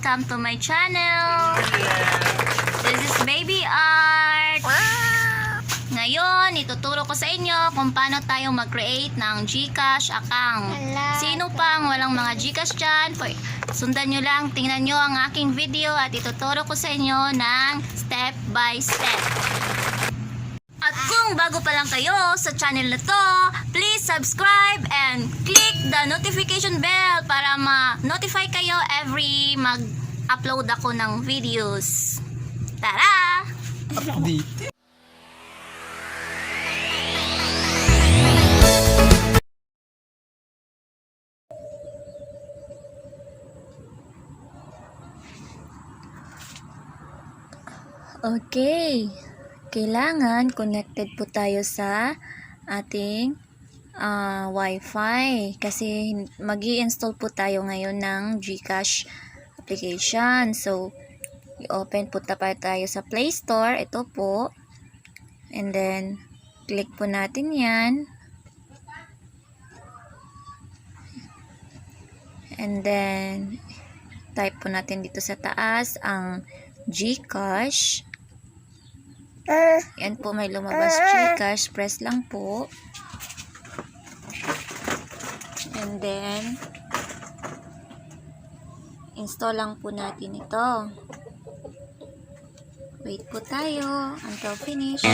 welcome to my channel. This is Baby Art. Ngayon, ituturo ko sa inyo kung paano tayo mag-create ng GCash account. Sino pang walang mga GCash dyan? Sundan nyo lang, tingnan nyo ang aking video at ituturo ko sa inyo ng step by step. At kung bago pa lang kayo sa channel na to, please subscribe and click the notification bell para ma-notify kayo every mag-upload ako ng videos. Tara! Okay. Kailangan connected po tayo sa ating Wi-Fi kasi mag-i-install po tayo ngayon ng GCash application. So, i-open po tayo sa Play Store. Ito po. And then, click po natin yan. And then, type po natin dito sa taas ang GCash. Yan po, may lumabas GCash. Press lang po. And then, install lang po natin ito. Wait po tayo until finish.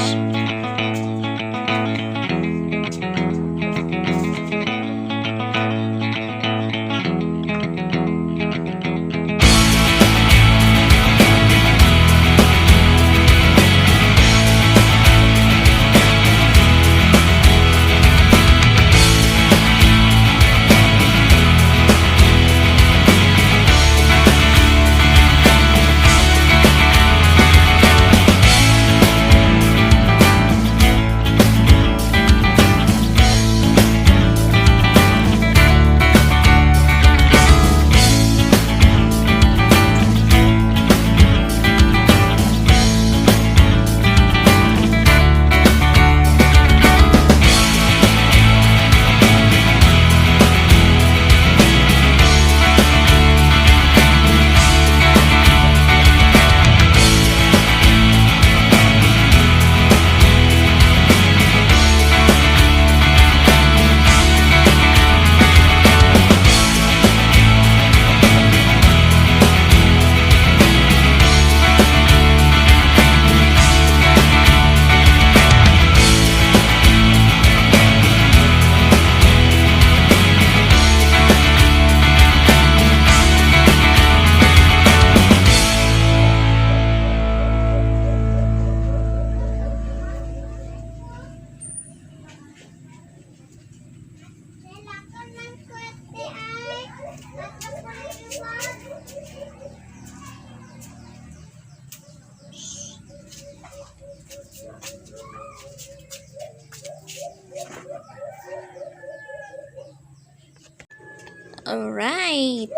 Alright.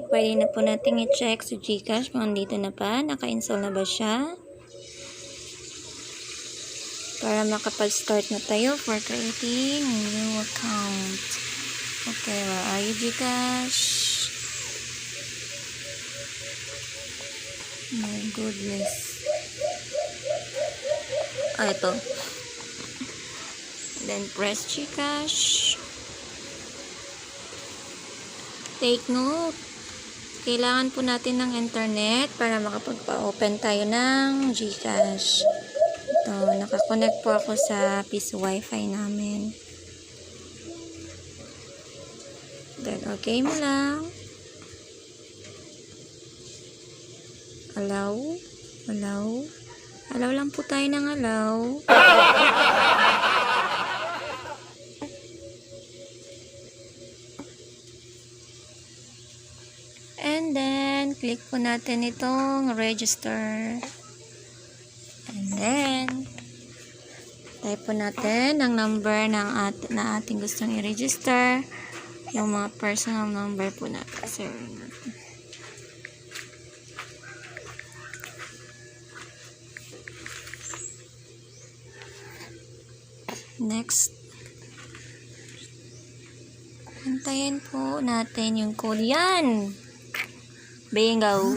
Pwede na po natin i-check sa GCash kung dito na pa. Naka-install na ba siya? Para makapag-start na tayo for creating a new account. Okay, where are you, GCash? My goodness. Ito. Then press GCash. Take note. Kailangan po natin ng internet para makapagpa-open tayo ng GCash. Ito, nakakonect po ako sa piece Wi-Fi namin. Then, okay mo lang. Allow. Allow lang po tayo ng allow. And then, click po natin itong register. And then, type po natin ang number na ating gustong i-register. Yung mga personal number po natin. Next. Hintayin po natin yung code. Yan! Bingo.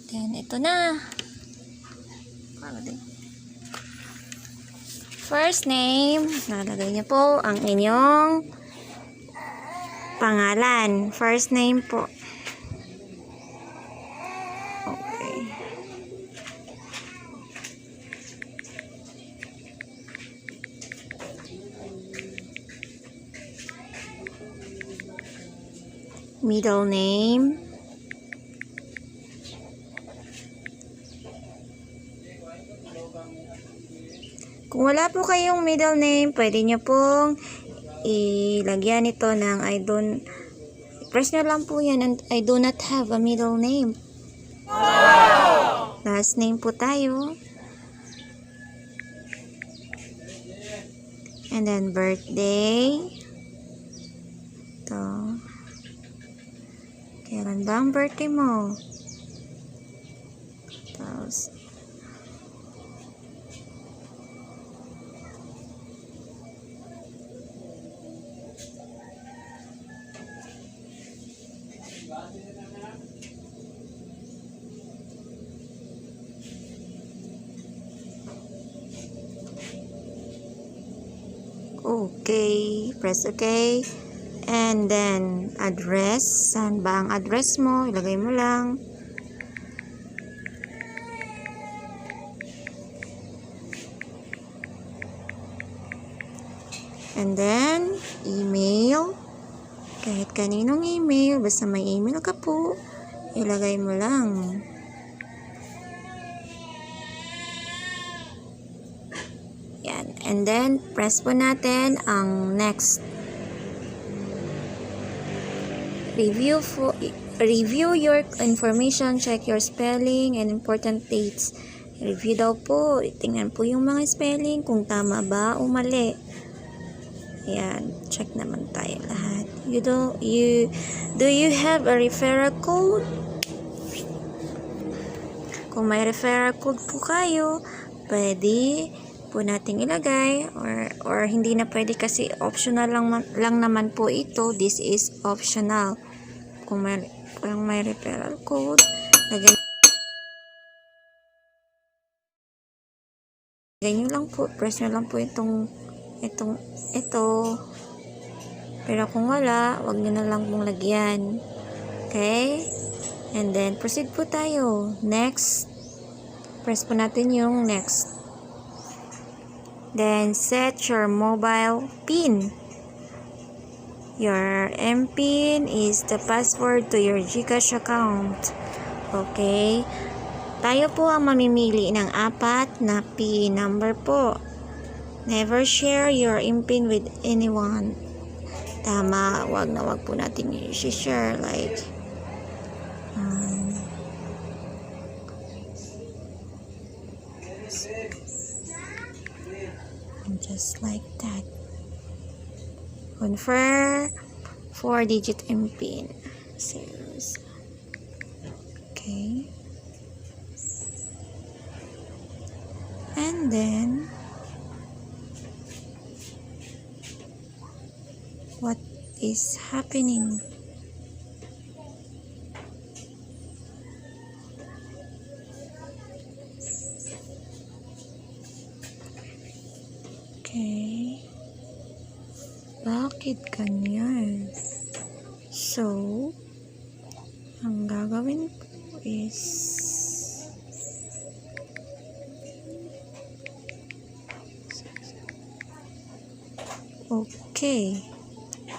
Then, ito na. First name, nalagay niyo po ang inyong pangalan. First name po. Okay. Middle name. Kung wala po kayong middle name, pwede nyo pong ilagyan ito ng press nyo lang po yan, and I do not have a middle name. Wow! Last name po tayo. And then birthday. Ito. Kailan ba ang birthday mo? Tapos, okay, press okay. And then, address. Saan ba ang address mo? Ilagay mo lang. And then, email. Kahit kaninong email, basta may email ka po, ilagay mo lang. Yan. And then, press po natin ang next. Review your information, check your spelling and important dates. Review daw po. Tingnan po yung mga spelling kung tama ba o mali. Ayan, check naman tayo lahat. Do you have a referral code? Kung may referral code po kayo, pwede po nating ilagay, or hindi na pwede kasi optional lang naman po ito. This is optional. Kung may referral code, lagay nyo lang po, press nyo lang po ito. Pero kung wala, wag nyo na lang pong lagyan. Okay? And then, proceed po tayo. Next. Press po natin yung next. Then, set your mobile PIN. Your MPIN is the password to your GCash account. Okay? Tayo po ang mamimili ng 4 na PIN number po. Never share your MPIN with anyone. Tama, wag po natin i-share like just like that. Confirm 4-digit MPIN. Okay. And then, what is happening? Okay. Bakit ganyan? So, ang gagawin ko is okay.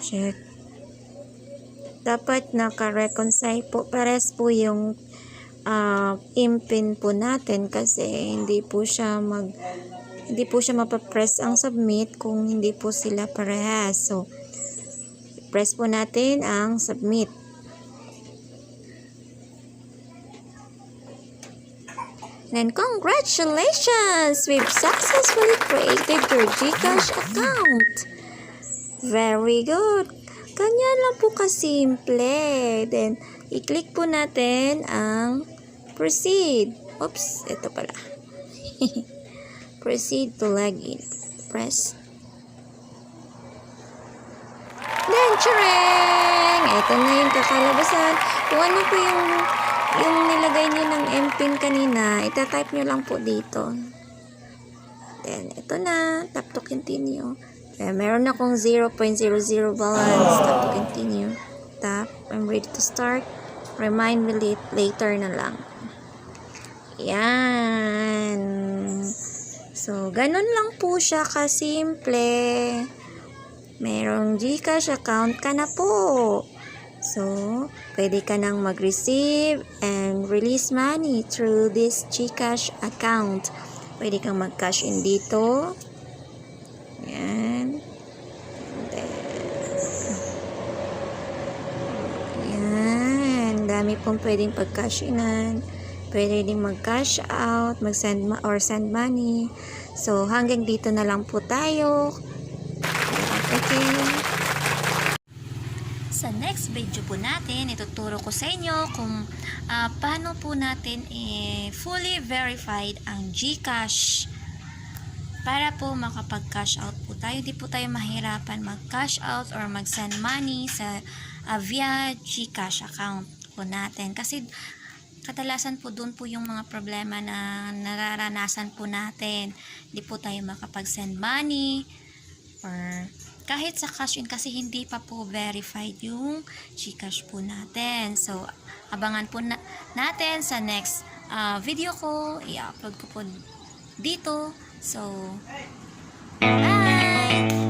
Check. Dapat naka-reconcile po. Pares po yung impin po natin kasi hindi po siya mapapress ang submit kung hindi po sila parehas. So, press po natin ang submit. Then, congratulations! We've successfully created your GCash account. Very good. Kanya lang po kasimple. Then, i-click po natin ang proceed. Oops, ito pala. Proceed to login. Press. Chareng! Ito na yung kakalabasan. Kung ano po yung nilagay niyo ng MPIN kanina, itatype nyo lang po dito. Then, ito na. Tap to continue. Kaya, meron akong 0.00 balance. Tap to continue. Tap. I'm ready to start. Remind me later na lang. Yan. So, ganun lang po siya kasimple. Merong GCash account ka na po. So, pwede ka nang mag-receive and release money through this GCash account. Pwede kang mag-cash in dito. Yan. And then, yan. Dami pong pwedeng pag-cash inan. Pwede din mag-cash out, mag-send send money. So, hanggang dito na lang po tayo. Okay. Sa next video po natin, ituturo ko sa inyo kung paano po natin fully verified ang GCash para po makapag-cash out po tayo. Hindi po tayo mahirapan mag-cash out or mag-send money sa via GCash account po natin. Kasi kadalasan po doon po yung mga problema na nararanasan po natin. Hindi po tayo makapag-send money or kahit sa cash in kasi hindi pa po verified yung GCash po natin. So, abangan po natin sa next video ko. I-upload ko po dito. So, bye!